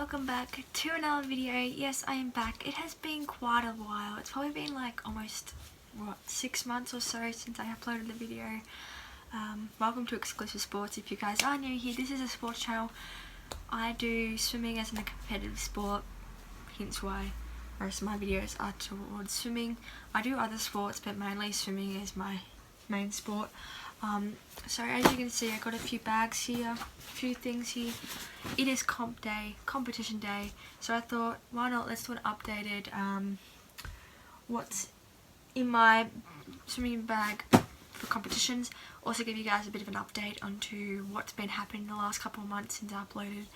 welcome back to another video. Yes, I am back. It has been quite a while. It's probably been like almost, 6 months or so since I uploaded the video. Welcome to Exclusive Sports. If you guys are new here, this is a sports channel. I do swimming as a competitive sport, hence why most of my videos are towards swimming. I do other sports, but mainly swimming is my main sport. So as you can see, I got a few bags here, a few things here. It is comp day, competition day, so I thought, why not, let's do an updated what's in my swimming bag for competitions. Also give you guys a bit of an update onto what's been happening in the last couple of months since I uploaded,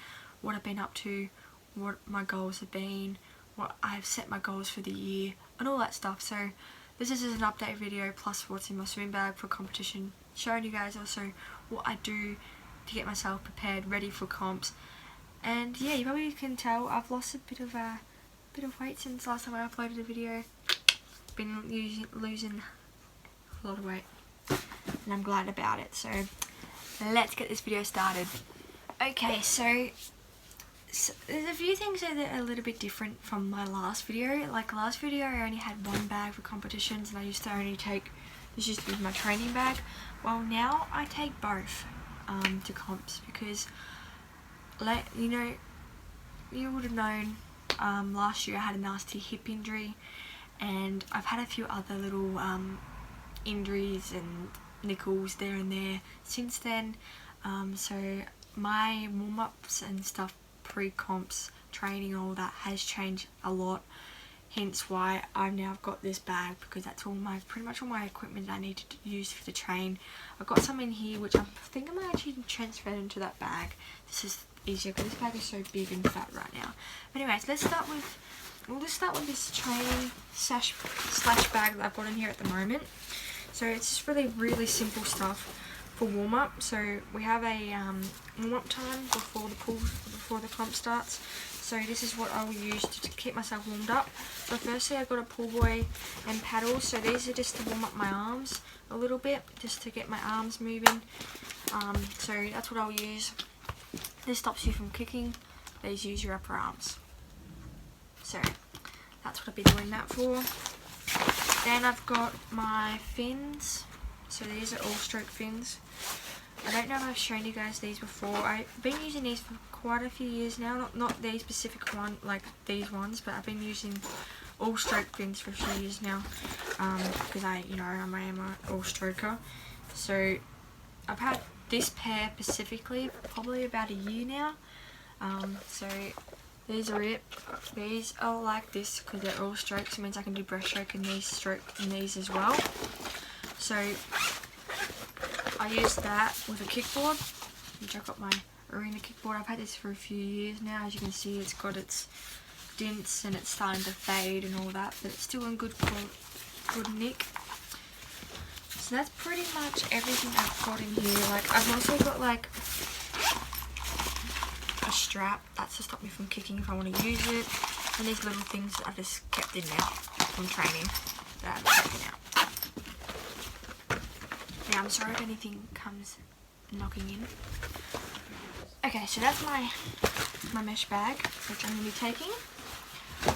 what I've been up to, what my goals have been, what I've set my goals for the year, and all that stuff. So this is an update video plus what's in my swimming bag for competition, showing you guys also what I do to get myself prepared, ready for comps. And yeah, you probably can tell I've lost a bit of weight since last time I uploaded a video. Been losing a lot of weight, and I'm glad about it. So let's get this video started. Okay, so there's a few things that are a little bit different from my last video. Like last video I only had one bag for competitions, and I used to only take, this used to be my training bag. Well, now I take both to comps, because like, you would have known last year I had a nasty hip injury, and I've had a few other little injuries and nickels there and there since then. So my warm-ups and stuff, pre-comps, training, all that has changed a lot, hence why I've now got this bag, because that's all my, pretty much all my equipment I need to use to train. I've got some in here which I think I might actually transfer into that bag. This is easier because this bag is so big and fat right now. But anyways, we'll just start with this training slash bag that I've got in here at the moment. So it's just really simple stuff for warm up. So we have a warm up time before the comp starts. So this is what I will use to keep myself warmed up. So firstly, I've got a pull buoy and paddles. So these are just to warm up my arms a little bit, just to get my arms moving. So that's what I'll use. This stops you from kicking. These use your upper arms. So that's what I'll be doing that for. Then I've got my fins. So these are all stroke fins. I don't know if I've shown you guys these before. I've been using these for quite a few years now. Not these specific one, like these ones, but I've been using all stroke fins for a few years now. Because I am an all stroker. So I've had this pair specifically probably about a year now. So these are it. These are like this because they're all strokes. It means I can do breaststroke and these as well. So I use that with a kickboard, which I've got my arena kickboard. I've had this for a few years now. As you can see, it's got its dents and it's starting to fade and all that, but it's still in good nick. So that's pretty much everything I've got in here. Like I've also got like a strap, that's to stop me from kicking if I want to use it, and these little things that I've just kept in there from training that I've taken out. Yeah, I'm sorry if anything comes knocking in. Okay, so that's my mesh bag, which I'm going to be taking.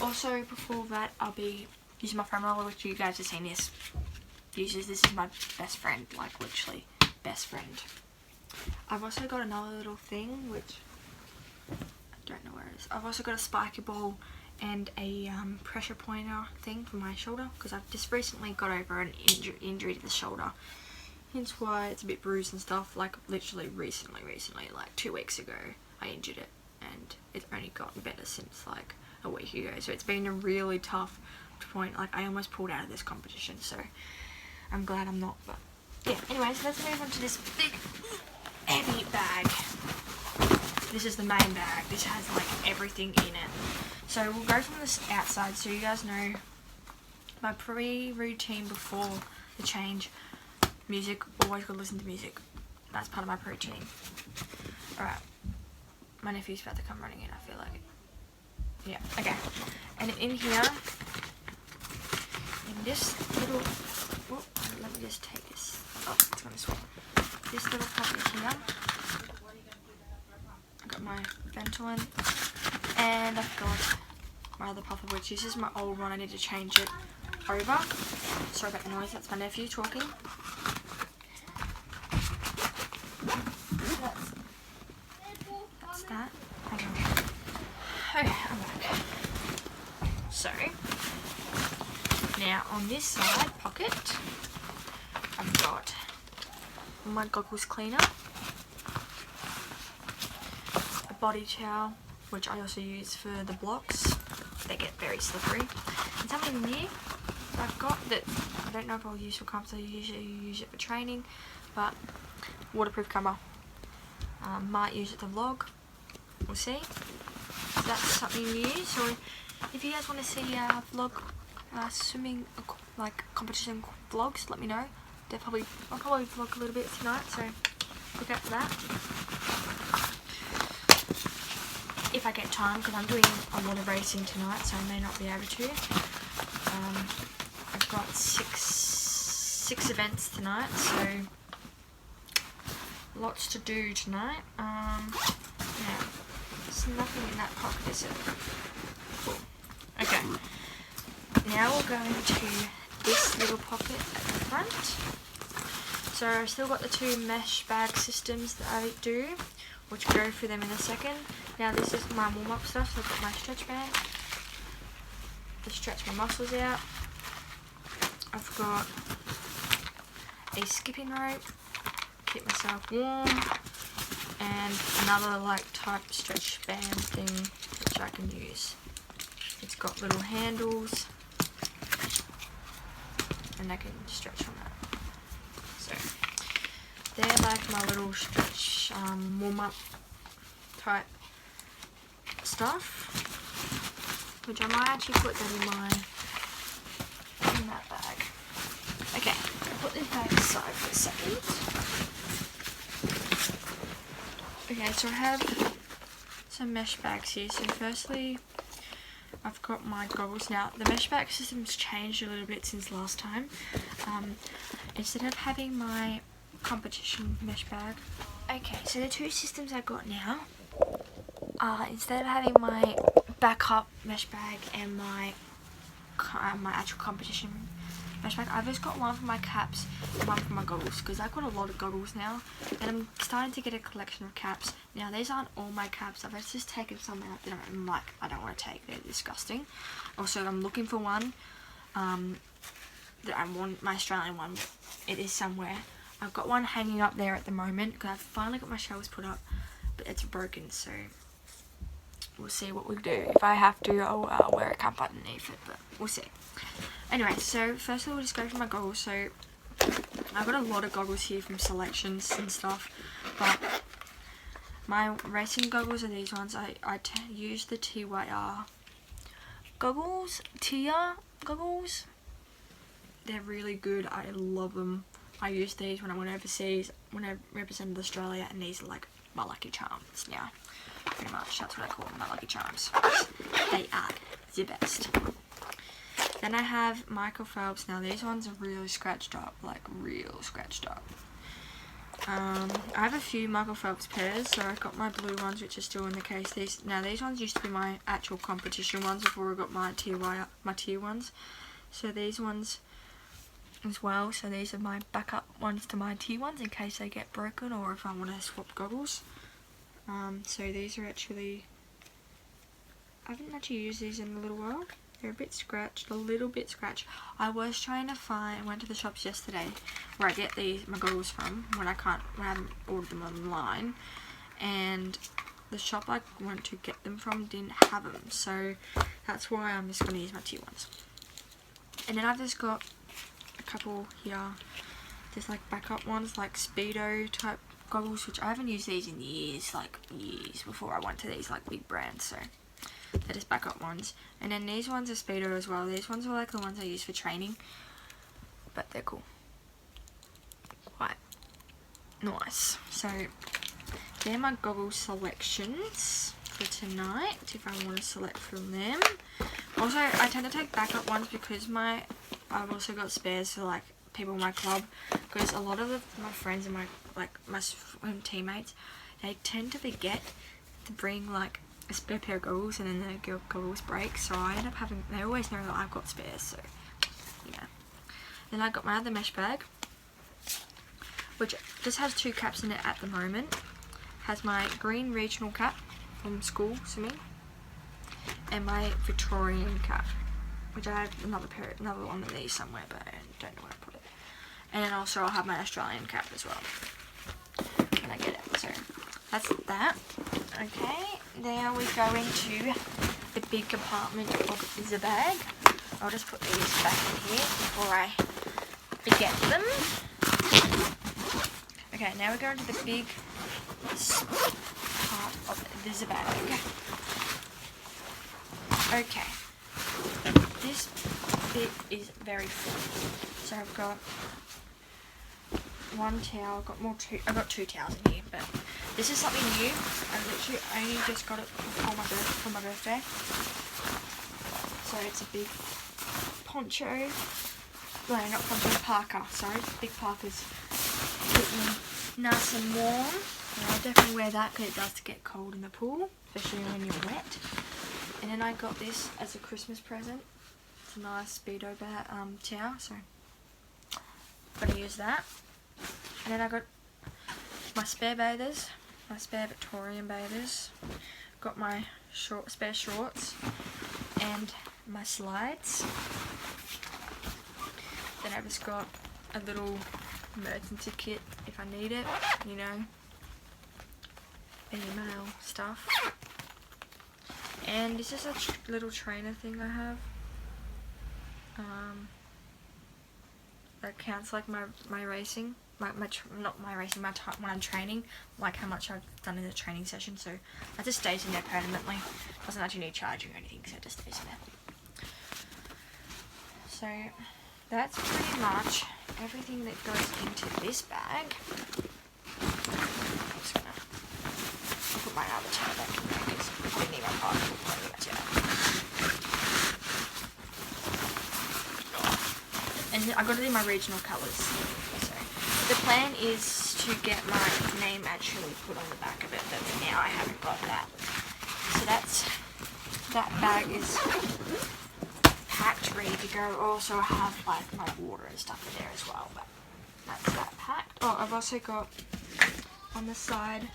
Also, before that, I'll be using my thermometer, which you guys have seen this. This is my best friend, like literally best friend. I've also got another little thing, which I don't know where it is. I've also got a spiker ball and a pressure pointer thing for my shoulder, because I've just recently got over an injury to the shoulder. Hence why it's a bit bruised and stuff. Like literally recently, like 2 weeks ago, I injured it, and it's only gotten better since like a week ago. So it's been a really tough point. Like I almost pulled out of this competition, so I'm glad I'm not. But yeah, anyways, let's move on to this big heavy bag. This is the main bag. This has like everything in it. So we'll go from this outside. So you guys know my pre-routine before the change. Music, always gotta listen to music. That's part of my routine. Alright. My nephew's about to come running in, I feel like. Yeah, okay. And in here, in this little, oh, let me just take this. Oh, it's gonna swap. This little pocket here, I got my Ventolin And I've got my other puffer, which this is my old one. I need to change it over. Sorry about the noise, that's my nephew talking. That's that. Hang on. Okay, I'm back. So, now on this side pocket, I've got my goggles cleaner, a body towel, which I also use for the blocks. They get very slippery. And something new that I've got that I don't know if I'll use for comps. I usually use it for training, but waterproof cover. Might use it to vlog. We'll see. So that's something new. So if you guys want to see vlog swimming like competition vlogs, let me know. I'll probably vlog a little bit tonight, so look out for that. If I get time, because I'm doing a lot of racing tonight, so I may not be able to. I've got six events tonight, so lots to do tonight. Yeah, there's nothing in that pocket, is it? Cool. Okay. Now we'll go into this little pocket at the front. So I've still got the 2 mesh bag systems that I do, which we'll go through them in a second. Now this is my warm-up stuff, so I've got my stretch band to stretch my muscles out. I've got a skipping rope, keep myself warm, and another like type stretch band thing which I can use. It's got little handles and I can stretch on that. So they're like my little stretch warm-up type stuff, which I might actually put that in that bag. Okay, I'll put this bag aside for a second. Okay, so I have some mesh bags here. So firstly, I've got my goggles. Now the mesh bag system's changed a little bit since last time. Instead of having my competition mesh bag, okay, so the 2 systems I got now, instead of having my backup mesh bag and my actual competition mesh bag, I've just got one for my caps and one for my goggles, because I've got a lot of goggles now and I'm starting to get a collection of caps. Now these aren't all my caps, I've just taken some out that I'm like, I don't want to take, they're disgusting. Also I'm looking for one that I want, my Australian one. It is somewhere. I've got one hanging up there at the moment because I've finally got my shelves put up, but it's broken, so we'll see what we do. If I have to, I'll wear a cap underneath it, but we'll see. Anyway, so first we'll just go for my goggles. So I've got a lot of goggles here from selections and stuff, but my racing goggles are these ones. I use the TYR goggles, TR goggles. They're really good. I love them. I use these when I went overseas, when I represented Australia, and these are like my lucky charms now. Pretty much, that's what I call them, my lucky charms. They are the best. Then I have Michael Phelps. Now these ones are really scratched up, like real scratched up. I have a few Michael Phelps pairs, so I've got my blue ones which are still in the case. These ones used to be my actual competition ones before I got my tier ones. So these ones as well, so these are my backup ones to my tier ones in case they get broken or if I want to swap goggles. So these are actually, I haven't actually used these in a little while. They're a bit scratched, a little bit scratched. I was trying to find, I went to the shops yesterday where I get my goggles from when I haven't ordered them online, and the shop I went to get them from didn't have them, so that's why I'm just going to use my tier ones. And then I've just got a couple here, just like backup ones, like Speedo type goggles, which I haven't used these in years, like years before I went to these like big brands, so they're just backup ones. And then these ones are Speedo as well. These ones are like the ones I use for training, but they're cool, quite nice. So they're my goggle selections for tonight, if I want to select from them. Also, I tend to take backup ones because I've also got spares for like people in my club, because a lot of my friends and my swim teammates, they tend to forget to bring like a spare pair of goggles, and then the goggles break, so I end up having, they always know that I've got spares, so yeah. Then I got my other mesh bag, which just has 2 caps in it at the moment. Has my green regional cap from school swimming, and my Victorian cap, which I have another one of these somewhere, but I don't know where I put it. And then also I'll have my Australian cap as well when I get it. So that's that. Okay, now we go into the big compartment of the bag. I'll just put these back in here before I forget them. Okay, now we go into the big part of the bag. Okay, this bit is very full. So I've got one towel, I've got 2 towels in here, but this is something new. I literally only just got it for my birthday. So it's a big poncho. No, not poncho, parka. Sorry, big parkas. Keep me nice and warm. And I'll definitely wear that because it does get cold in the pool, especially when you're wet. And then I got this as a Christmas present. It's a nice Speedo towel, so I'm gonna use that. And then I got my spare bathers, my spare Victorian bathers. Got my spare shorts and my slides. Then I've just got a little emergency kit if I need it, you know, email stuff. And this is a little trainer thing I have. That counts like my racing, not my racing, my time when I'm training, like how much I've done in the training session. So that just stays in there permanently. Doesn't actually need charging or anything, so it just stays in there. So that's pretty much everything that goes into this bag. I'm just gonna put my other towel back in there because I probably need my partner to put my towel. And I got it in my regional colours. So the plan is to get my name actually put on the back of it, but for now I haven't got that. So that bag is packed, ready to go. Also I have like my water and stuff in there as well, but that's that packed. Oh, I've also got on the side,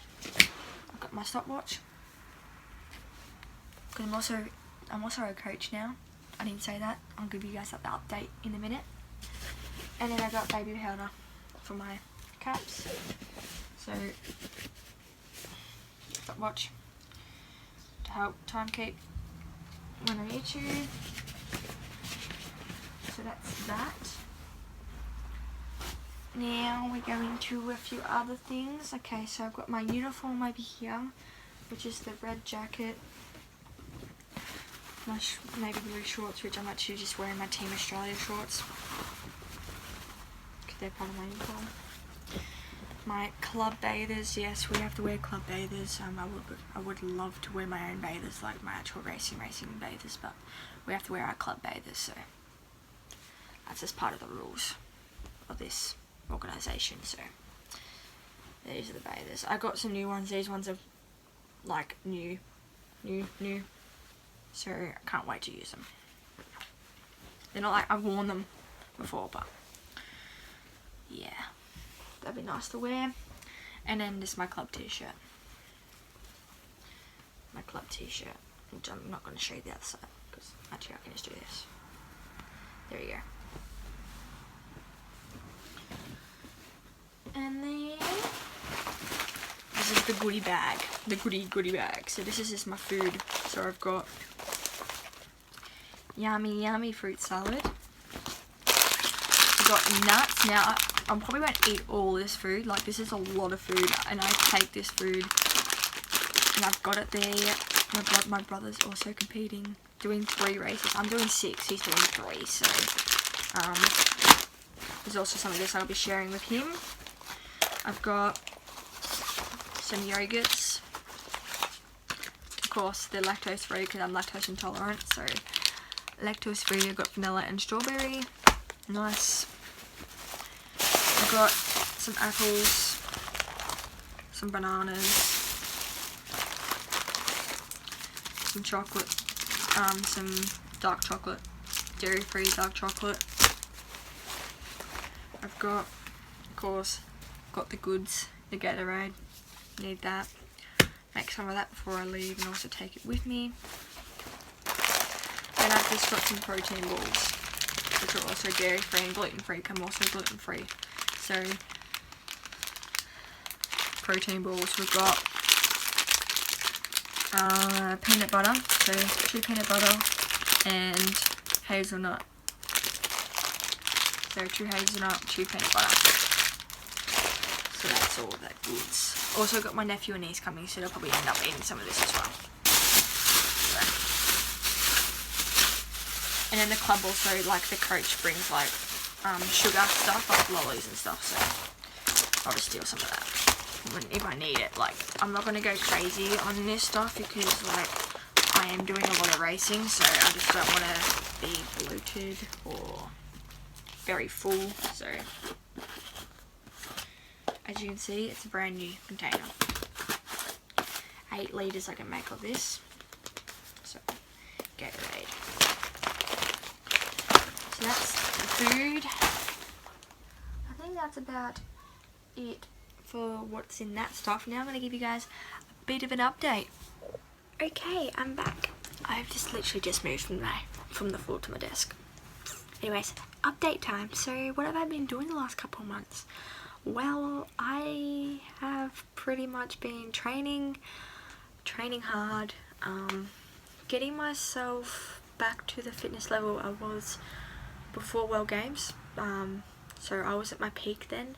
I've got my stopwatch. Because I'm also a coach now. I didn't say that. I'll give you guys that update in a minute. And then I got baby powder for my caps. So stopwatch to help time keep when I need to. So that's that. Now we're going to a few other things. Okay, so I've got my uniform over here, which is the red jacket, my navy blue shorts, which I'm actually just wearing my Team Australia shorts because they're part of my uniform. My club bathers, yes, we have to wear club bathers. I would love to wear my own bathers, like my actual racing bathers, but we have to wear our club bathers, so that's just part of the rules of this organisation. So these are the bathers. I got some new ones. These ones are like new, so I can't wait to use them. They're not like I've worn them before, but yeah, that'd be nice to wear. And then this is my club t-shirt. My club t-shirt, which I'm not going to show you the other side because actually I can just do this. There you go. And then this is the goodie bag, the goodie bag. So this is just my food. So I've got yummy fruit salad. I've got nuts. Now I probably won't eat all this food. Like this is a lot of food, and I take this food, and I've got it there. My brother's also competing, doing 3 races. I'm doing 6. He's doing 3. So there's also some of this I'll be sharing with him. I've got some yogurts. Of course, they're lactose free because I'm lactose intolerant. So lactose free. I've got vanilla and strawberry. Nice. I've got some apples, some bananas, some chocolate, some dark chocolate, dairy-free dark chocolate. I've got, of course, got the goods, the Gatorade, need that. Make some of that before I leave and also take it with me. Then I've just got some protein balls, which are also dairy-free and gluten-free. I'm also gluten-free. So, protein balls, we've got peanut butter, so 2 peanut butter and hazelnut. So 2 hazelnut, 2 peanut butter. So that's all that goods. Also got my nephew and niece coming, so they'll probably end up eating some of this as well. So. And then the club also, like the coach brings like sugar stuff, like lollies and stuff, so I'll just steal some of that if I need it. Like, I'm not going to go crazy on this stuff because like I am doing a lot of racing, so I just don't want to be bloated or very full. So as you can see, it's a brand new container. 8 litres I can make of this. So Gatorade. So that's the food. I think that's about it for what's in that stuff. Now I'm going to give you guys a bit of an update. Okay, I'm back. I've just literally just moved from the floor to my desk. Anyways, update time. So what have I been doing the last couple of months? Well, I have pretty much been training hard, getting myself back to the fitness level I was before World Games. So I was at my peak then,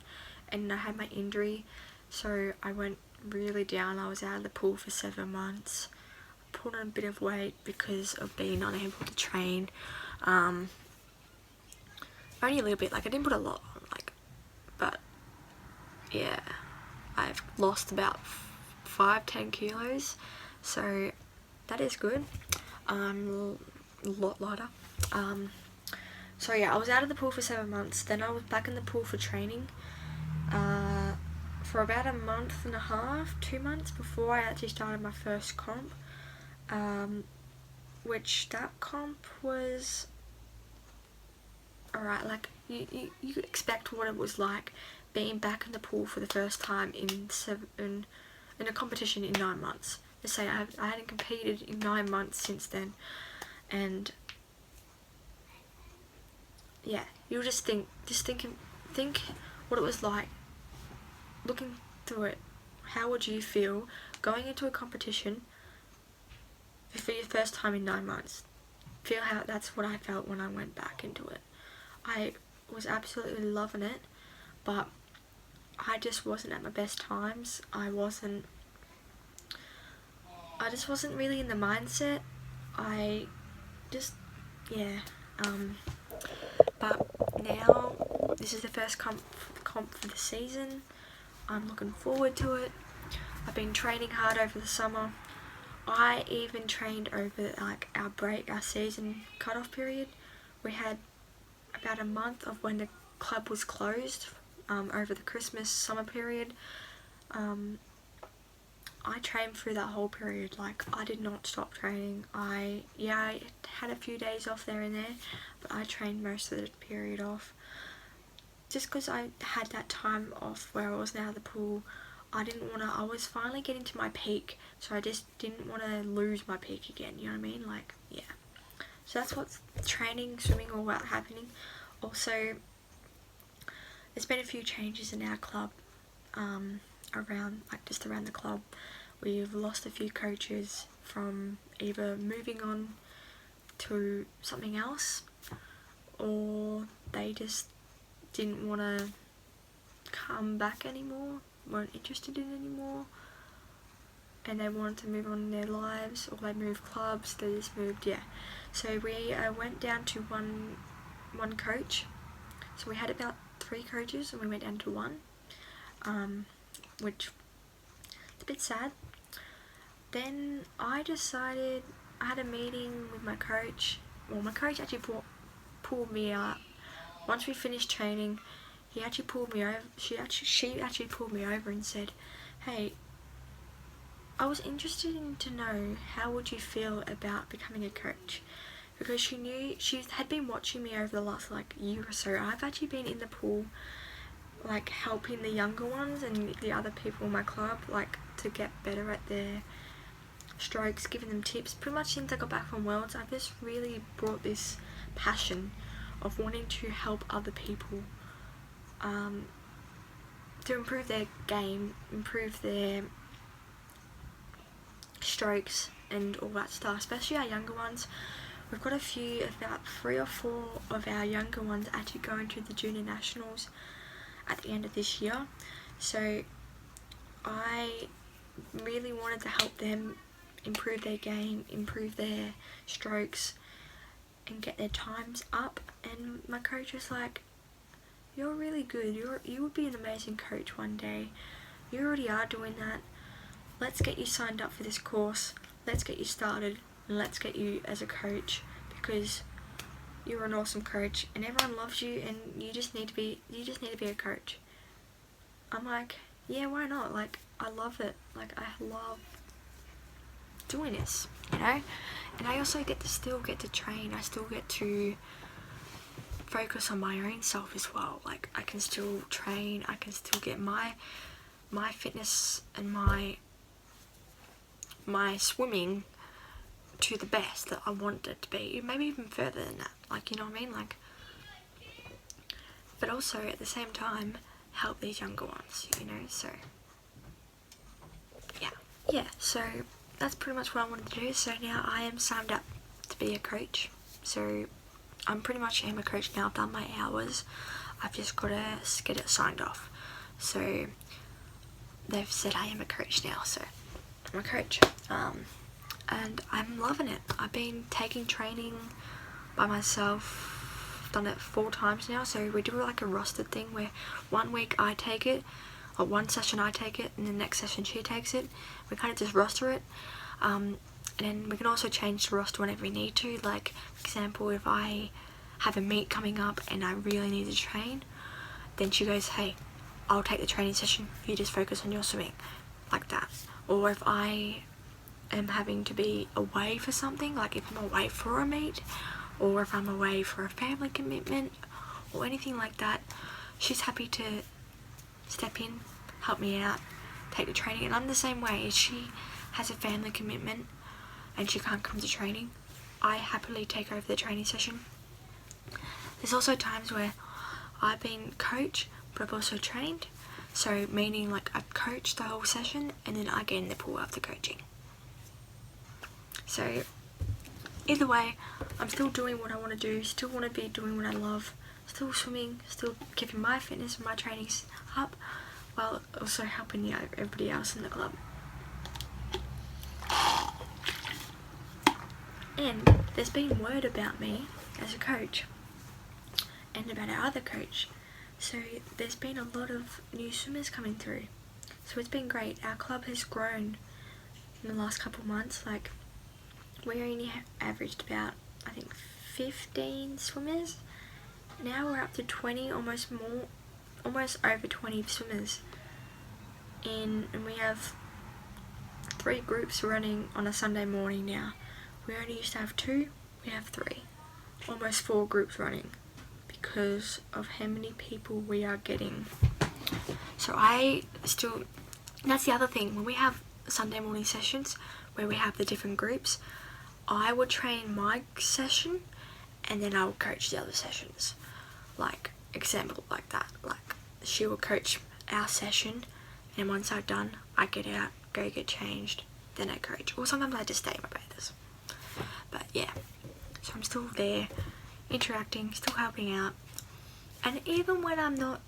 and I had my injury, so I went really down. I was out of the pool for 7 months. Put on a bit of weight because of being unable to train. Only a little bit, like I didn't put a lot on, like, but yeah, I've lost about 5-10 kilos, so that is good. A lot lighter. So yeah, I was out of the pool for 7 months. Then I was back in the pool for training for about a month and a half, 2 months before I actually started my first comp. Which that comp was alright. Like you could expect what it was like being back in the pool for the first time in a competition in 9 months. Let's say I hadn't competed in 9 months since then, and yeah, you'll just think what it was like looking through it. How would you feel going into a competition for your first time in 9 months? Feel how that's what I felt when I went back into it. I was absolutely loving it, but I just wasn't at my best times. I just wasn't really in the mindset. But now this is the first comp for the season. I'm looking forward to it. I've been training hard over the summer. I even trained over like our season cutoff period. We had about a month of when the club was closed over the Christmas summer period. I trained through that whole period. Like, I did not stop training. I had a few days off there and there, but I trained most of the period off. Just because I had that time off where I wasn't out of the pool, I was finally getting to my peak, so I just didn't want to lose my peak again, you know what I mean? Like, yeah. So that's what's training, swimming, all that happening. Also, there's been a few changes in our club, around the club. We've lost a few coaches from either moving on to something else, or they just didn't want to come back anymore, weren't interested in it anymore, and they wanted to move on in their lives, or they moved clubs, they just moved, yeah. So we went down to one coach. So we had about 3 coaches and we went down to 1, which is a bit sad. Then I decided, I had a meeting with my coach. Well, my coach actually pulled me out. Once we finished training, he actually pulled me over. She actually pulled me over and said, "Hey, I was interested in to know how would you feel about becoming a coach, because she had been watching me over the last like year or so. I've actually been in the pool like helping the younger ones and the other people in my club like to get better at their strokes, giving them tips. Pretty much since I got back from Worlds, I've just really brought this passion of wanting to help other people to improve their game, improve their strokes and all that stuff, especially our younger ones. We've got a few, about 3 or 4 of our younger ones actually going to the junior nationals at the end of this year, so I really wanted to help them improve their game, improve their strokes and get their times up. And my coach was like, you're really good, you would be an amazing coach one day, you already are doing that, let's get you signed up for this course, let's get you started and let's get you as a coach, because you're an awesome coach and everyone loves you and you just need to be a coach. I'm like, yeah, why not? Like, I love it. Like, I love doing this, you know? And I also still get to train. I still get to focus on my own self as well. Like, I can still train. I can still get my fitness and my swimming to the best that I want it to be. Maybe even further than that. Like, you know what I mean? Like, but also at the same time help these younger ones, you know? So yeah, so that's pretty much what I wanted to do. So now I am signed up to be a coach, so I'm pretty much am a coach now. I've done my hours, I've just got to get it signed off. So they've said I am a coach now, so I'm a coach, and I'm loving it. I've been taking training by myself, done it 4 times now. So we do like a rostered thing where 1 week I take it, or 1 session I take it and the next session she takes it. We kind of just roster it, and then we can also change the roster whenever we need to. Like, for example, if I have a meet coming up and I really need to train, then she goes, hey, I'll take the training session, you just focus on your swimming, like that. Or if I am having to be away for something, like if I'm away for a meet, or if I'm away for a family commitment, or anything like that, she's happy to step in, help me out, take the training. And I'm the same way. If she has a family commitment and she can't come to training, I happily take over the training session. There's also times where I've been coach, but I've also trained. So meaning like I've coached the whole session and then I get in the pool after coaching. So either way, I'm still doing what I want to do, still want to be doing what I love, still swimming, still keeping my fitness and my trainings up, while also helping everybody else in the club. And there's been word about me as a coach and about our other coach. So there's been a lot of new swimmers coming through. So it's been great. Our club has grown in the last couple of months. Like, we only averaged about, I think, 15 swimmers. Now we're up to 20, almost over 20 swimmers. And we have 3 groups running on a Sunday morning now. We only used to have 2, we have 3. Almost 4 groups running because of how many people we are getting. So that's the other thing, when we have Sunday morning sessions where we have the different groups, I would train my session and then I would coach the other sessions. Like, example like that, like she will coach our session and once I've done, I get out, go get changed, then I coach. Or sometimes I just stay in my bathers. But yeah, so I'm still there, interacting, still helping out. And even when I'm not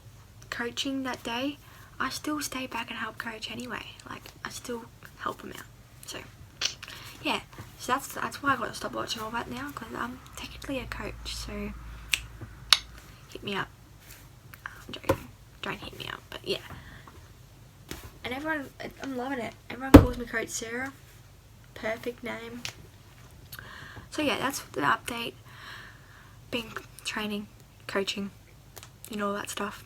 coaching that day, I still stay back and help coach anyway. Like, I still help them out. So yeah, so that's why I got to stop watching all that now, because I'm technically a coach. So hit me up. I'm joking. Don't hit me up, but yeah. And everyone, I'm loving it. Everyone calls me Coach Sarah. Perfect name. So yeah, that's the update. Been training, coaching, you know, all that stuff.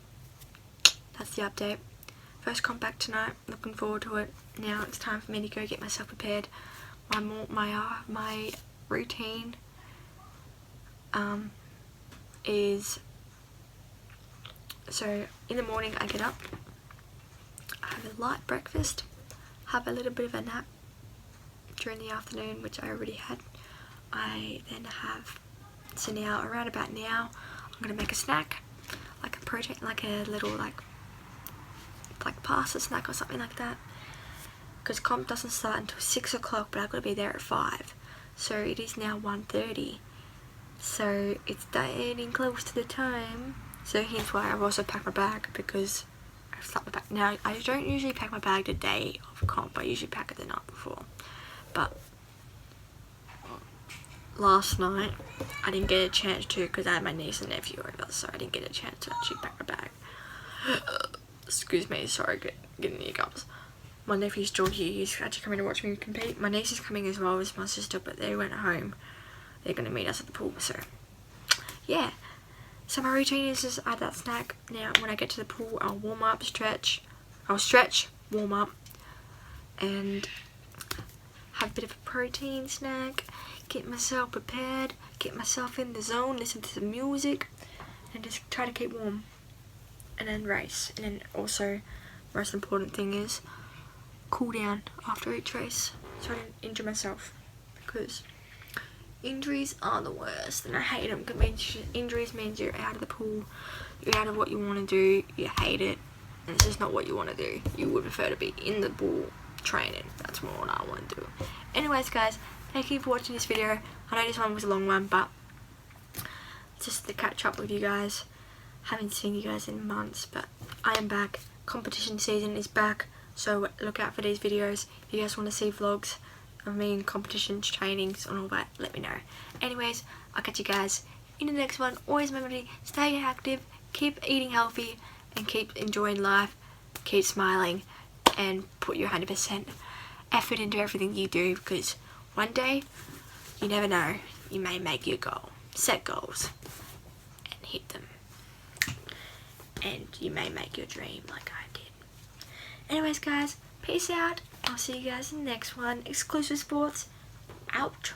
That's the update. First comp back tonight. Looking forward to it. Now it's time for me to go get myself prepared. My routine is, so in the morning I get up, I have a light breakfast, have a little bit of a nap during the afternoon, which I already had. I then have, so now around about now I'm gonna make a snack, like a protein, like a little like pasta snack or something like that, because comp doesn't start until 6 o'clock, but I've got to be there at 5, so it is now 1:30, so it's getting close to the time. So here's why I've also packed my bag, because I've slept my bag. Now I don't usually pack my bag the day of comp, I usually pack it the night before, but last night I didn't get a chance to, because I had my niece and nephew over, so I didn't get a chance to actually pack my bag. Excuse me, sorry, getting the hiccups. My nephew's still here, he's actually coming to watch me compete. My niece is coming as well as my sister, but they went home. They're going to meet us at the pool, so yeah. So my routine is just add that snack. Now when I get to the pool, I'll warm up, I'll stretch, warm up, and have a bit of a protein snack, get myself prepared, get myself in the zone, listen to some music, and just try to keep warm. And then race. And then also, most important thing is cool down after each race, so I don't injure myself, because injuries are the worst and I hate them. Injuries means you're out of the pool, you're out of what you want to do, you hate it, and it's just not what you want to do. You would prefer to be in the pool training. That's more what I want to do. Anyways guys, thank you for watching this video. I know this one was a long one, but just to catch up with you guys. Haven't seen you guys in months, but I am back. Competition season is back, so look out for these videos. If you guys want to see vlogs of me in competitions, trainings and all that, let me know. Anyways, I'll catch you guys in the next one. Always remember to stay active, keep eating healthy, and keep enjoying life, keep smiling, and put your 100% effort into everything you do, because one day, you never know, you may make your goal. Set goals and hit them, and you may make your dream like I did. Anyways guys, peace out. I'll see you guys in the next one. Exclusive Sports out.